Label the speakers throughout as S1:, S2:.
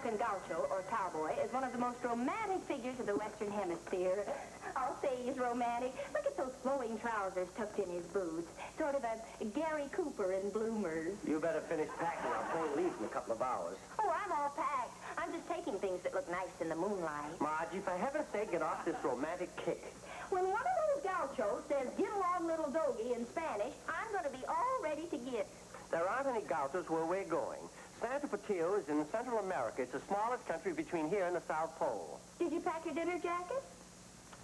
S1: American gaucho, or cowboy, is one of the most romantic figures of the Western Hemisphere. I'll say he's romantic. Look at those flowing trousers tucked in his boots. Sort of a Gary Cooper in bloomers.
S2: You better finish packing. I'll plane leaves in a couple of hours.
S1: Oh, I'm all packed. I'm just taking things that look nice in the moonlight.
S2: Margie, for heaven's sake, get off this romantic kick.
S1: When one of those gauchos says, "Get along, little doggy," in Spanish, I'm going to be all ready to get.
S2: There aren't any gauchos where we're going. Santa Portillo is in Central America. It's the smallest country between here and the South Pole.
S1: Did you pack your dinner jacket?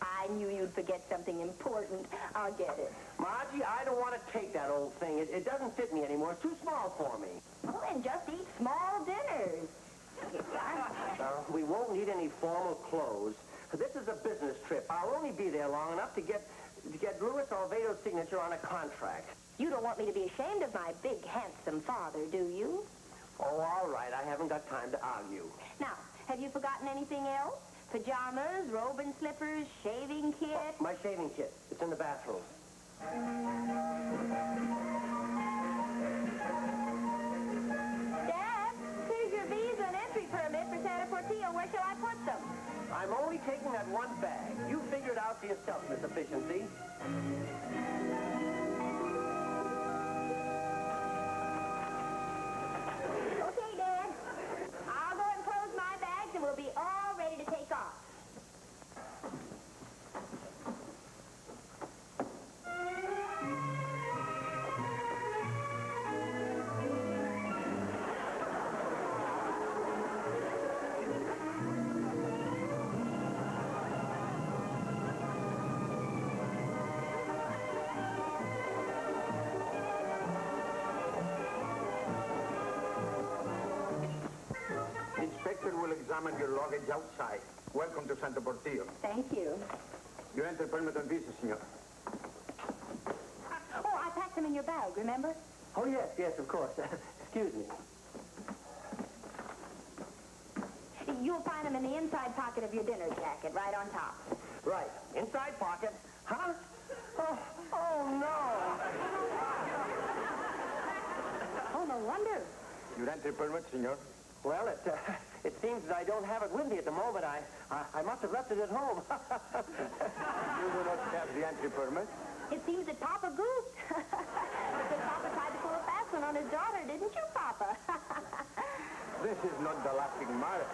S1: I knew you'd forget something important. I'll get it.
S2: Margie, I don't want to take that old thing. It doesn't fit me anymore. It's too small for me.
S1: Oh, and just eat small dinners.
S2: We won't need any formal clothes. This is a business trip. I'll only be there long enough to get Luis Alvado's signature on a contract.
S1: You don't want me to be ashamed of my big, handsome father, do you?
S2: Oh, all right. I haven't got time to argue.
S1: Now, have you forgotten anything else? Pajamas, robe and slippers, shaving kit?
S2: Oh, my shaving kit. It's in the bathroom.
S1: Dad, here's your visa and entry permit for Santa Portillo. Where shall I put them?
S2: I'm only taking that one bag. You figure it out for yourself, Miss Efficiency.
S1: Okay, Dad. I'll go and close my bags and we'll be all ready to take off.
S3: Examine your luggage outside. Welcome to Santa Portillo.
S1: Thank you.
S3: Your entry permit and visa, senor.
S1: Oh, I packed them in your bag, remember?
S2: Oh, yes, of course. Excuse me.
S1: You'll find them in the inside pocket of your dinner jacket, right on top.
S2: Right. Inside pocket. Huh? Oh, no.
S1: Oh, no wonder.
S3: Your entry permit, senor.
S2: Well, it seems that I don't have it with me at the moment. I must have left it at home.
S3: You do not have the entry permit?
S1: It seems that Papa goofed. Because Papa tried to pull a fast one on his daughter, didn't you, Papa?
S3: This is not the laughing matter.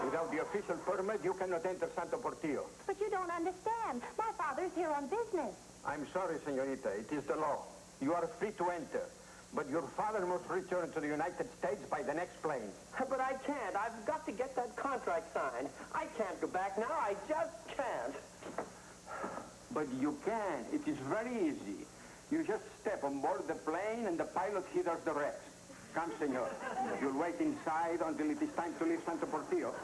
S3: Without the official permit, you cannot enter Santa Portillo.
S1: But you don't understand. My father's here on business.
S3: I'm sorry, senorita. It is the law. You are free to enter. But your father must return to the United States by the next plane.
S2: But I can't. I've got to get that contract signed. I can't go back now. I just can't.
S3: But you can. It is very easy. You just step on board the plane and the pilot he does the rest. Come, senor. You'll wait inside until it is time to leave Santa Portillo.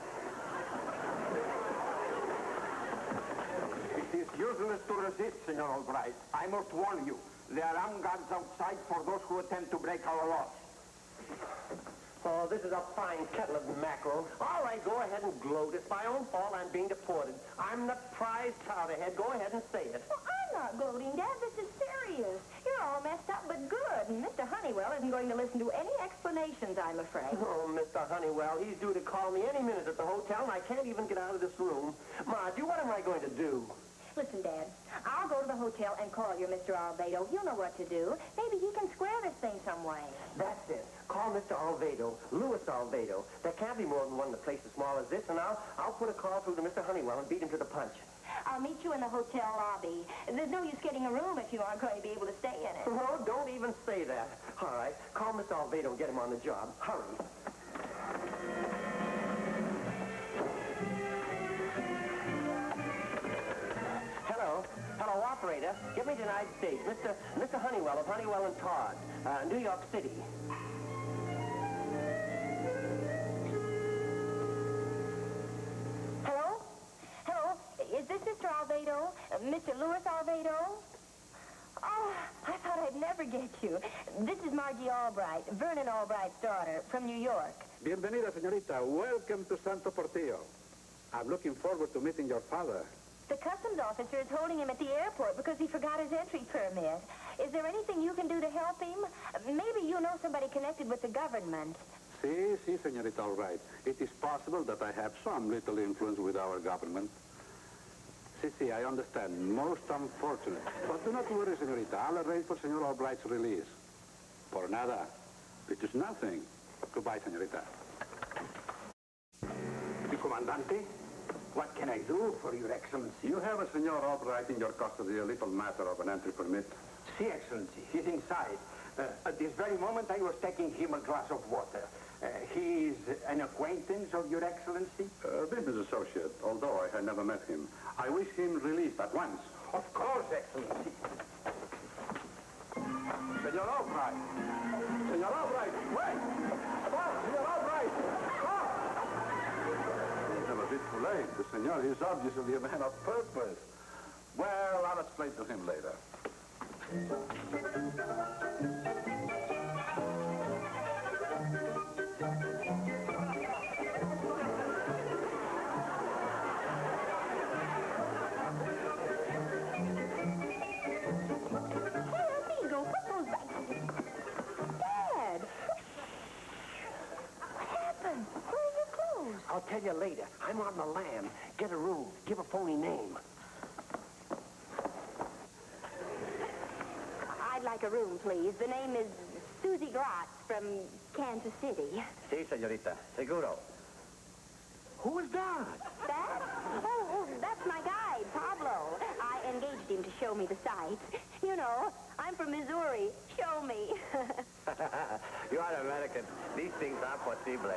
S3: It is useless to resist, Senor Albright. I must warn you. There are armed guards outside for those who attempt to break our laws.
S2: Oh, this is a fine kettle of mackerel. All right, go ahead and gloat. It's my own fault I'm being deported. I'm the prize chowderhead. Go ahead and say it.
S1: Well, I'm not gloating, Dad. This is serious. You're all messed up but good, and Mr. Honeywell isn't going to listen to any explanations, I'm afraid.
S2: Oh, Mr. Honeywell, he's due to call me any minute at the hotel, and I can't even get out of this room. Margie, what am I going to do?
S1: Listen, Dad, I'll go to the hotel and call your Mr. Alvado. He'll know what to do. Maybe he can square this thing some way.
S2: That's it. Call Mr. Alvado, Luis Alvado. There can't be more than one in a place as small as this, and I'll put a call through to Mr. Honeywell and beat him to the punch.
S1: I'll meet you in the hotel lobby. There's no use getting a room if you aren't going to be able to stay in it.
S2: No, don't even say that. All right, call Mr. Alvado and get him on the job. Hurry. Hello, operator. Get me to the United States. Mr. Honeywell of Honeywell and Todd, New York City.
S1: Hello? Hello? Is this Mr. Alvado? Mr. Luis Alvado? Oh, I thought I'd never get you. This is Margie Albright, Vernon Albright's daughter, from New York.
S4: Bienvenida, señorita. Welcome to Santa Portillo. I'm looking forward to meeting your father.
S1: The customs officer is holding him at the airport because he forgot his entry permit. Is there anything you can do to help him? Maybe you know somebody connected with the government.
S4: Si, senorita, all right. It is possible that I have some little influence with our government. Si, I understand. Most unfortunate. But do not worry, senorita. I'll arrange for Senor Albright's release. Por nada. It is nothing. Goodbye, senorita.
S3: The Comandante, what can I do for your Excellency?
S4: You have a Senor Albright in your custody, a little matter of an entry permit.
S3: Si, Excellency. He's inside. At this very moment, I was taking him a glass of water. He's an acquaintance of your Excellency?
S4: Business associate, although I had never met him. I wish him released at once.
S3: Of course, Excellency.
S4: Senor Albright! Senor Albright! Wait! Stop! Senor Albright! Stop! He's never bit too late. The senor is obviously a man of purpose. Well, I'll explain to him later.
S2: I'll tell you later. I'm on the lam. Get a room. Give a phony name.
S1: I'd like a room, please. The name is Susie Glotz from Kansas City.
S2: Si, senorita. Seguro. Who is that?
S1: That? Oh, that's my guide, Pablo. I engaged him to show me the sights. You know, I'm from Missouri. Show me.
S2: You are American. These things are possible.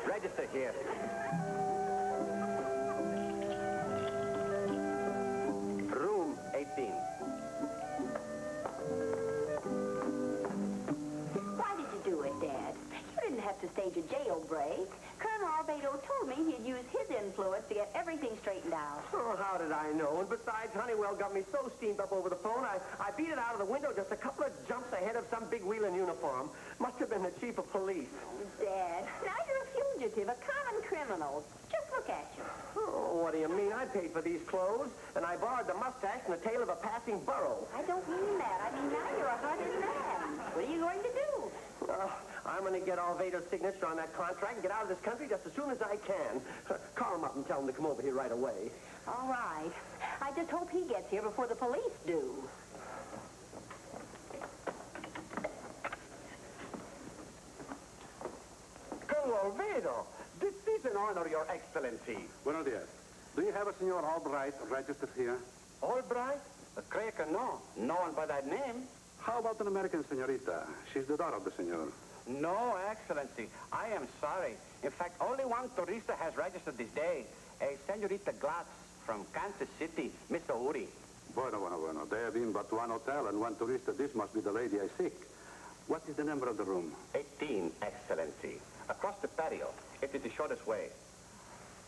S2: Register here. Room 18.
S1: Why did you do it, Dad? You didn't have to stage a jailbreak. Colonel Albedo told me he'd use his influence to get everything straightened out.
S2: Oh, how did I know? And besides, Honeywell got me so steamed up over the phone, I beat it out of the window just a couple of jumps ahead of some big wheel in uniform. Must have been the chief of police.
S1: Dad, now you're a fugitive, a common criminal. Just look at you.
S2: Oh, what do you mean? I paid for these clothes, and I borrowed the mustache and the tail of a passing burro.
S1: I don't mean that. I mean, now you're a hunted man. What are you going to do?
S2: I'm going to get Alvedo's signature on that contract and get out of this country just as soon as I can. Call him up and tell him to come over here right away.
S1: All right. I just hope he gets here before the police do.
S3: Colonel Alvedo, this is an honor, Your Excellency.
S4: Buenos dias. Do you have a Senor Albright registered here?
S3: Albright? Creo que no. No one by that name.
S4: How about an American senorita? She's the daughter of the senor.
S3: No, Excellency. I am sorry. In fact, only one tourista has registered this day. A Senorita Glotz from Kansas City, Missouri.
S4: Bueno. There have been but one hotel and one tourista. This must be the lady I seek. What is the number of the room?
S3: 18, Excellency. Across the patio. It is the shortest way.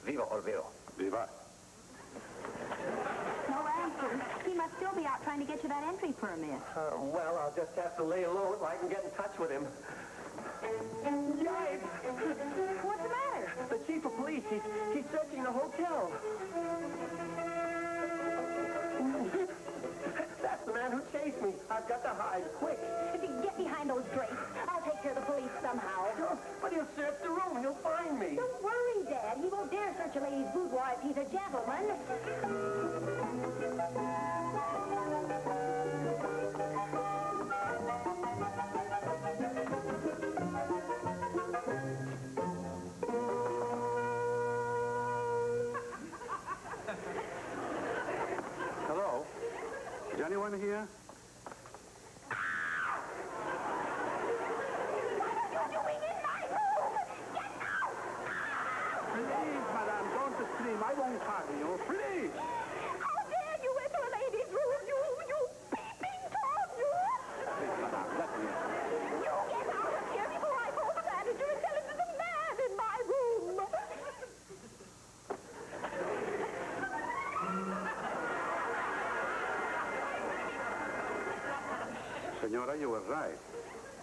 S3: Viva Olvero.
S4: Viva.
S1: No answer. He must still be out trying to get you that entry permit.
S2: Well, I'll just have to lay low so I can get in touch with him. Yikes!
S1: What's the matter?
S2: The chief of police, he's searching the hotel. That's the man who chased me. I've got to hide, quick.
S1: If you get behind those drapes, I'll take care of the police somehow.
S2: But he'll search the room and he'll find me.
S1: Don't worry, Dad. He won't dare search a lady's boudoir if he's a gentleman.
S4: Hello? Is anyone here? Please, madame, don't scream. I won't harm you. Please.
S1: How dare you enter a lady's room, you peeping Tom, you!
S4: Please, madame, let me.
S1: You get out of here before I call the manager and tell him there's a man in my room!
S4: Senora, you were right.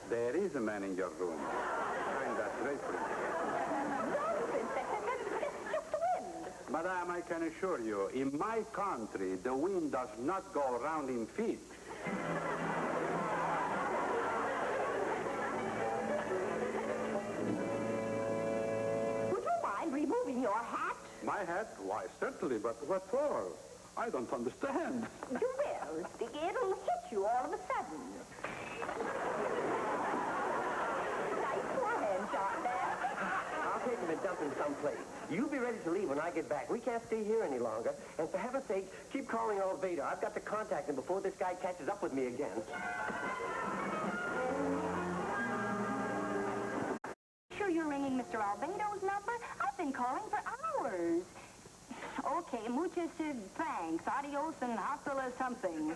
S4: There is a man in your room. Behind that drapery.
S1: Nonsense, that's just the wind.
S4: Madame, I can assure you, in my country, the wind does not go around in feet. my hat? Why, certainly, but what for? I don't understand.
S1: Well, Sticky, it'll hit you all of a sudden. Nice forehand shot there.
S2: I'll take him and dump him someplace. You be ready to leave when I get back. We can't stay here any longer. And for heaven's sake, keep calling Alveda. I've got to contact him before this guy catches up with me again.
S1: Sure you're ringing Mr. Alvado's number? I've been calling for hours. Okay, muchas thanks. Adios and hasta la something.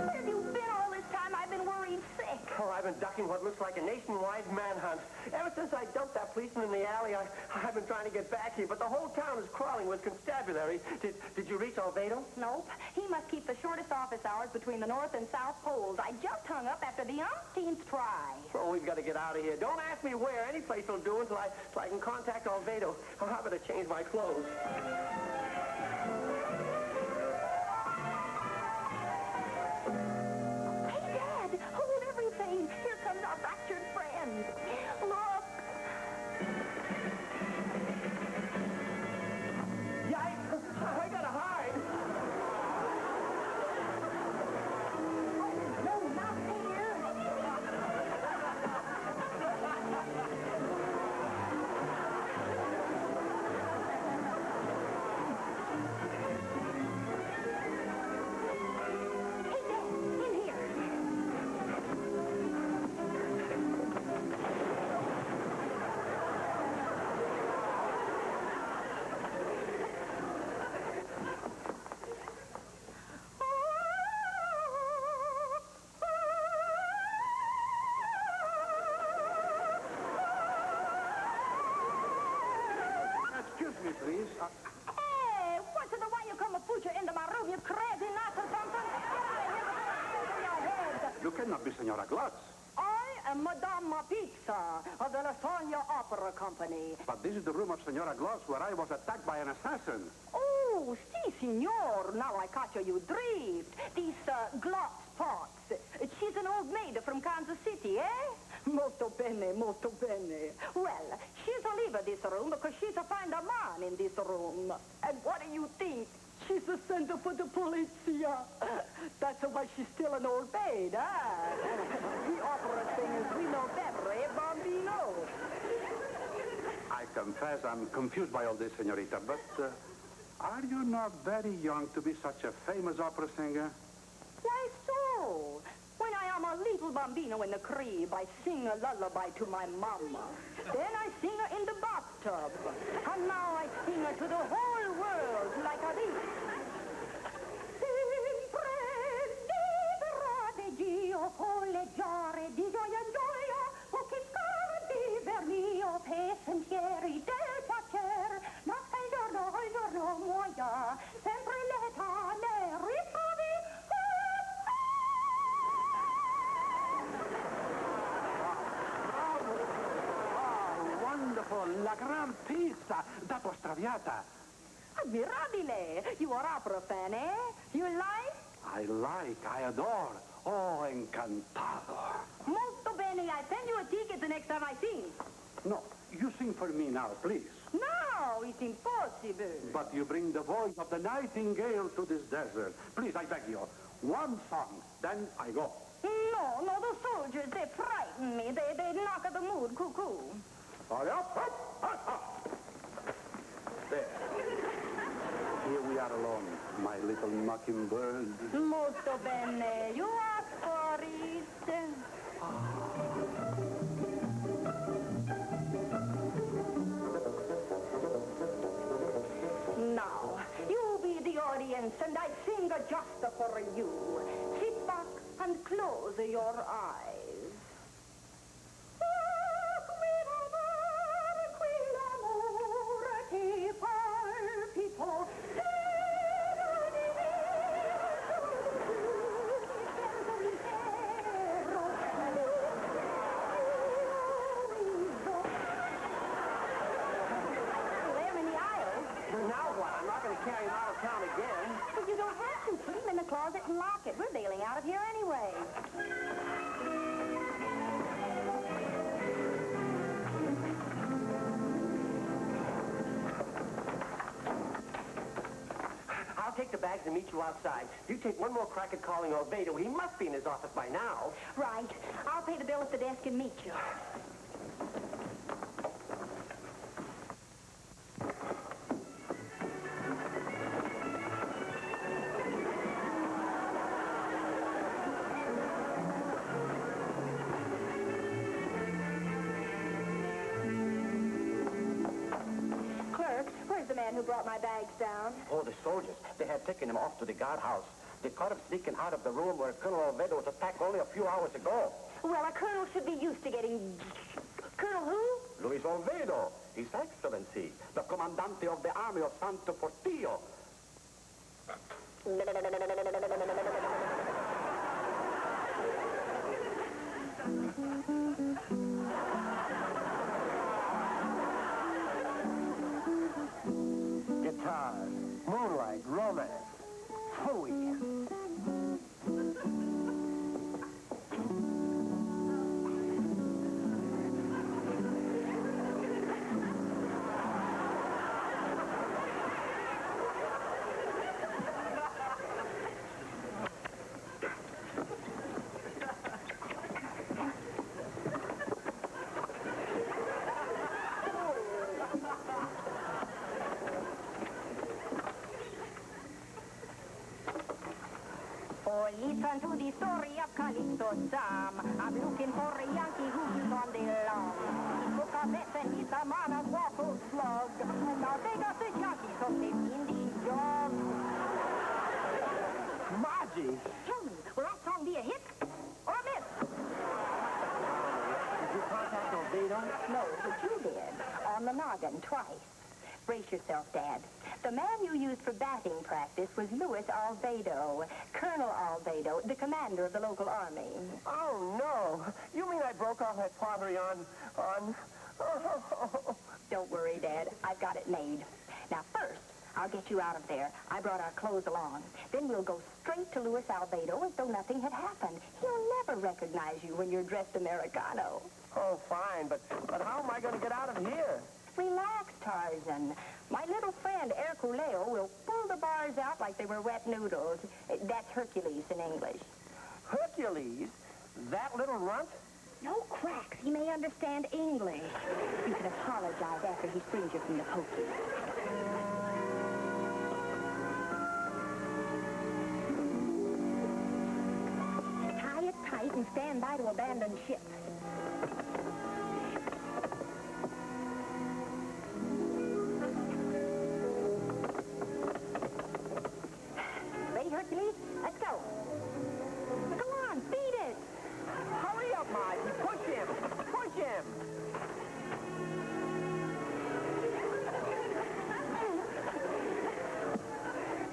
S1: Where have you been all this time? I've been worried sick.
S2: Oh, I've been ducking what looks like a nationwide manhunt. Ever since I dumped that policeman in the alley, I've been trying to get back here, but the whole town is crawling with constabulary. Did you reach Alvedo?
S1: Nope. He must keep the shortest office hours between the North and South Poles. I just hung up after the umpteenth try.
S2: Oh, we've got to get out of here. Don't ask me where. Any place will do until I can contact Alvedo. I'll have to change my clothes.
S1: Hey, Dad, hold everything. Here comes our fractured friend. Look.
S2: Yikes! I gotta hide.
S1: Oh, no, not here. Hey, Dad, in here.
S4: Excuse me, please.
S1: Hey, what's the way you come and put you into my room, you crazy nut or something? Get out of here with your head.
S4: You cannot be Senora Glutz.
S1: I am Madame Pizza of the Lasagna Opera Company.
S4: But this is the room of Senora Glutz where I was attacked by an assassin.
S1: Oh, si, signor. Now I catch you drift. This Glotz Potts. She's an old maid from Kansas City, eh? Molto bene, molto bene. Well, she's a leave this room because she's a find a man in this room. And what do you think? She's a sender for the polizia. That's why she's still an old maid, huh? We opera singers, we know better, eh, Bambino?
S4: I confess I'm confused by all this, senorita, but are you not very young to be such a famous opera singer?
S1: Why so? When I am a little bambino in the crib, I sing a lullaby to my mama. Then I sing her in the bathtub. And now I sing her to the whole world like a this. Sempre libera di Dio, collegiare di gioia in gioia, o che viver mio pensieri del piacere, ma se il giorno muoia, sempre l'età ne ritrovi.
S4: Wonderful, la gran pizza. That was traviata.
S1: Admirabile! You are opera fan, eh? You like?
S4: I adore. Oh, encantado.
S1: Molto bene. I send you a ticket the next time I sing.
S4: No, you sing for me now, please.
S1: No, it's impossible.
S4: But you bring the voice of the nightingale to this desert. Please, I beg you. One song, then I go.
S1: No, the soldiers, they frighten me. They knock at the mood cuckoo.
S4: Hurry up, up. There. Here we are alone, my little mockingbird.
S1: Molto bene. You asked for it. Now, you be the audience, and I sing just for you. Sit back and close your eyes.
S2: Carry him out of town again.
S1: But you don't have to. Put him in the closet and lock it. We're bailing out of here anyway.
S2: take the bags and meet you outside. You take one more crack at calling Albedo. He must be in his office by now.
S1: Right. I'll pay the bill at the desk and meet you. Where's the man who brought my bags down?
S5: Oh, the soldiers. They had taken him off to the guardhouse. They caught him sneaking out of the room where Colonel Albedo was attacked only a few hours ago.
S1: Well, a colonel should be used to getting... Colonel who?
S5: Luis Albedo, His Excellency, the Comandante of the Army of Santo Portillo.
S2: Guitars, moonlight, romance. Phooey.
S1: Listen to the story of Calypso Sam. I'm looking for a Yankee who's on the lawn. He took a bet and he's a man of waffle slug. And now they got the Yankees so they in the jog.
S2: Margie!
S1: Tell me, will that song be a hit or a miss?
S2: Did you contact Albedo?
S1: No, but you did. On the noggin twice. Brace yourself, Dad. The man you used for batting practice was Luis Albedo, Colonel Albedo, the commander of the local army.
S2: Oh, no. You mean I broke off that pottery on...
S1: Don't worry, Dad. I've got it made. Now, first, I'll get you out of there. I brought our clothes along. Then we'll go straight to Luis Albedo as though nothing had happened. He'll never recognize you when you're dressed Americano.
S2: Oh, fine, but how am I going to get out of here?
S1: Relax, Tarzan. My little friend Herculeo will pull the bars out like they were wet noodles. That's Hercules in English.
S2: Hercules? That little runt?
S1: No cracks. He may understand English. You can apologize after he frees you from the pokey. Tie it tight and stand by to abandon ship. Hercules, let's go. Come on, beat it.
S2: Hurry up, Margie. Push him. Push him.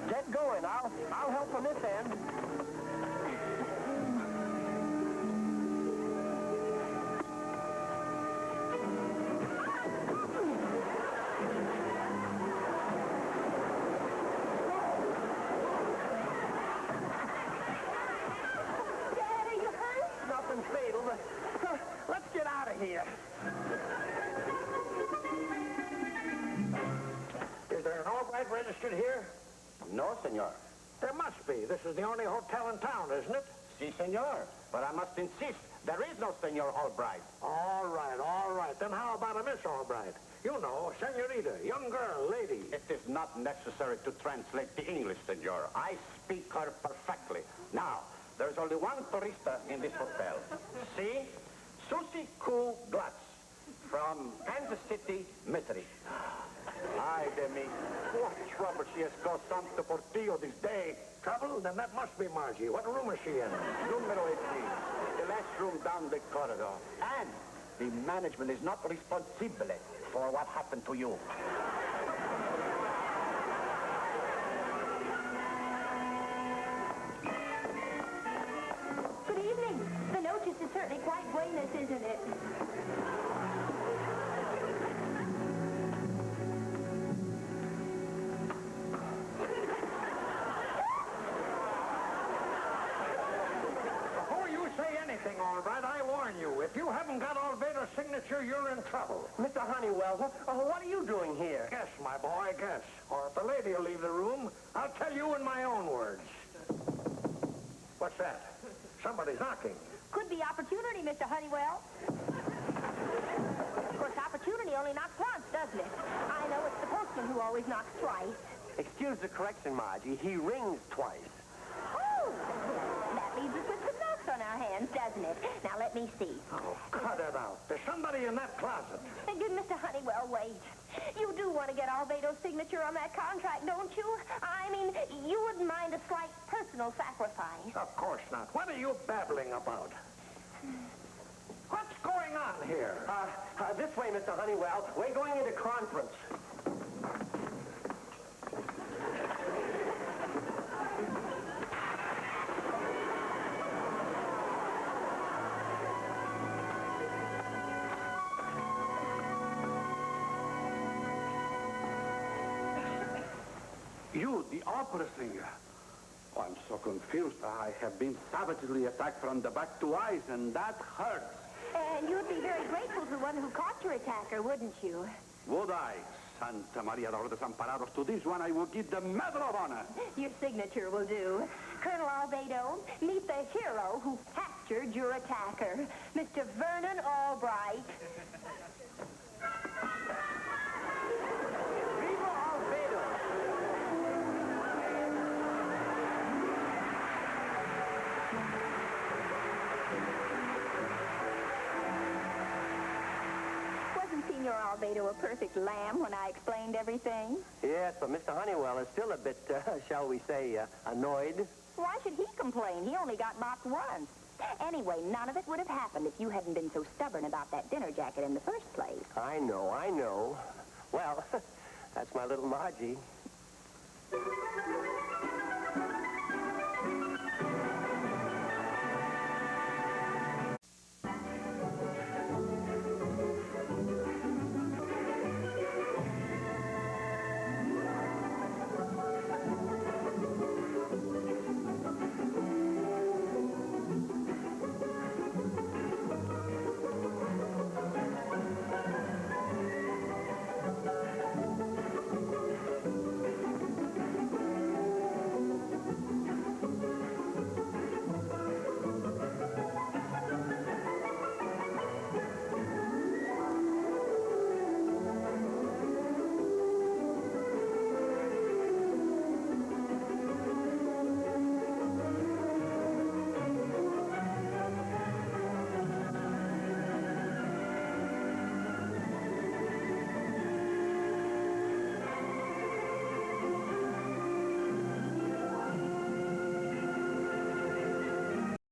S2: Get going. I'll help from this end. Let's get out of here.
S6: Is there an Albright registered here?
S5: No, senor.
S6: There must be. This is the only hotel in town, isn't it?
S5: Si, senor. But I must insist, there is no Senor Albright.
S6: All right. Then how about a Miss Albright? You know, senorita, young girl, lady.
S5: It is not necessary to translate the English, senor. I speak her perfectly. Now, there's only one tourista in this hotel. See? Susie Q. Glatz from Kansas City, Missouri. Ay de mi. What trouble she has caused Santo Portillo this day.
S6: Trouble? Then that must be Margie. What room is she in?
S5: Numero 18. The last room down the corridor. And the management is not responsible for what happened to you.
S1: Good evening. The notice is certainly quite buenos, isn't it?
S6: Before you say anything, Albright, I warn you. If you haven't got Albedo's signature, you're in trouble.
S2: Mr. Honeywell, what are you doing here?
S6: Guess, my boy, guess. Or if the lady will leave the room, I'll tell you you in my own words. What's that? Somebody's knocking.
S1: Could be opportunity, Mr. Honeywell. Of course, opportunity only knocks once, doesn't it? I know it's the postman who always knocks twice.
S2: Excuse the correction, Margie. He rings twice.
S1: Oh, that leaves us with some notes on our hands, doesn't it? Now, let me see.
S6: Oh, cut it out. There's somebody in that closet.
S1: And give Mr. Honeywell wait. You do want to get Alvado's signature on that contract, don't you? I mean, you wouldn't mind a slight personal sacrifice.
S6: Of course not. What are you babbling about? What's going on here?
S2: This way, Mr. Honeywell. We're going into conference.
S4: You, the opera singer. Oh, I'm so confused. I have been savagely attacked from the back to eyes, and that hurts.
S1: And you'd be very grateful to the one who caught your attacker, wouldn't you?
S4: Would I? Santa Maria de los Desamparados. To this one, I will give the Medal of Honor.
S1: Your signature will do. Colonel Alvado, meet the hero who captured your attacker, Mr. Vernon Albright.
S2: Viva Alvado!
S1: Wasn't Senor Alvado a perfect lamb when I explained everything?
S2: Yes, but Mr. Honeywell is still a bit, shall we say, annoyed.
S1: Why should he complain? He only got mocked once. Anyway, none of it would have happened if you hadn't been so stubborn about that dinner jacket in the first place.
S2: I know. Well, that's my little Margie.